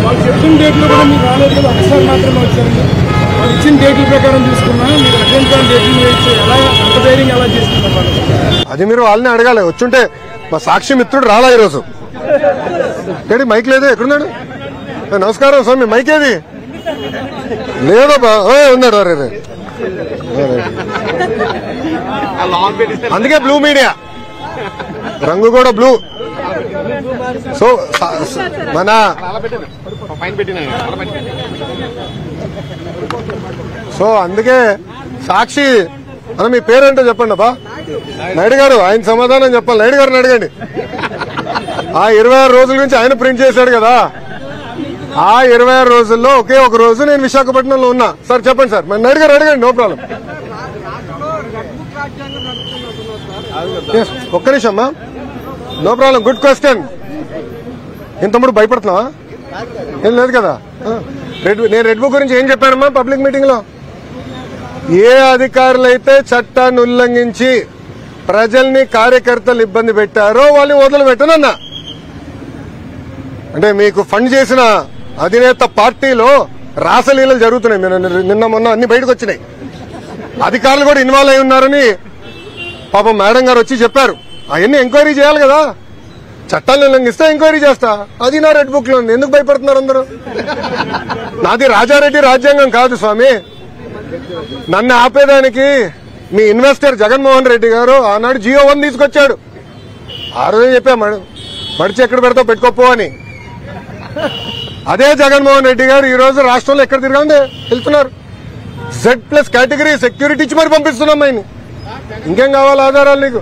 వాళ్ళు చెప్పిన డేట్లో కూడా మీరు రాలేదు కదా, ఒకసారి మాత్రమే వచ్చారు. వాళ్ళు ఇచ్చిన డేట్ల ప్రకారం చూసుకున్నా మీరు అటెండ్ కాని డేట్లు వేయచ్చు, ఎలా అంత ధైర్యంగా ఎలా చేసుకున్నారు? అది మీరు వాళ్ళని అడగాలి. వచ్చుంటే మా సాక్షి మిత్రుడు రాలా ఈరోజు. ఏడి మైక్ లేదు, ఎక్కడున్నాడు? నమస్కారం స్వామి, మైక్ ఏది లేదబ్బా, ఉన్నాడు. అరే అందుకే బ్లూ మీడియా, రంగు కూడా బ్లూ. సో మన అందుకే సాక్షి అన్న మీ పేరేంటో చెప్పండి అబ్బా. నాయుడు గారు, ఆయన సమాధానం చెప్పాలి. నాయుడు గారిని అడగండి. ఆ 26 రోజుల నుంచి ఆయన ప్రింట్ చేశాడు కదా, ఆ 26 రోజుల్లో ఒకే ఒక రోజు నేను విశాఖపట్నంలో ఉన్నా. సార్ చెప్పండి సార్, మరి నాయుడు గారు అడగండి, నో ప్రాబ్లం. ఒక్క నిమిషం అమ్మా, నో ప్రాబ్లం, గుడ్ క్వశ్చన్. ఇంతముడు భయపడుతున్నావా? ఏం లేదు కదా. నేను రెడ్ బుక్ గురించి ఏం చెప్పానమ్మా పబ్లిక్ మీటింగ్ లో? ఏ అధికారులైతే చట్టాన్ని ఉల్లంఘించి ప్రజల్ని కార్యకర్తలు ఇబ్బంది పెట్టారో వాళ్ళని వదిలిపెట్టనన్నా. అంటే మీకు ఫండ్ చేసిన అధినేత పార్టీలో రాసలీలలు జరుగుతున్నాయి. నిన్న మొన్న అన్ని బయటకు వచ్చినాయి. అధికారులు కూడా ఇన్వాల్వ్ అయి ఉన్నారని పాపం మేడం గారు వచ్చి చెప్పారు. అవన్నీ ఎంక్వైరీ చేయాలి కదా. చట్టాలను ఉల్లంఘిస్తే ఎంక్వైరీ చేస్తా. అది నా రెడ్ బుక్ లో ఉంది. ఎందుకు భయపడుతున్నారు అందరూ? నాది రాజారెడ్డి రాజ్యాంగం కాదు స్వామి. నన్ను ఆపేదానికి మీ ఇన్వెస్టర్ జగన్మోహన్ రెడ్డి గారు ఆనాడు జియో 1 తీసుకొచ్చాడు. ఆ రోజే చెప్పా మడిచి ఎక్కడ పెడతావు పెట్టుకోపో అని. అదే జగన్మోహన్ రెడ్డి గారు ఈ రోజు రాష్ట్రంలో ఎక్కడ తిరగండి వెళ్తున్నారు. Z+ కేటగిరీ సెక్యూరిటీ ఇచ్చి మరి పంపిస్తున్నాం. ఇంకేం కావాలి ఆధారాలు నీకు?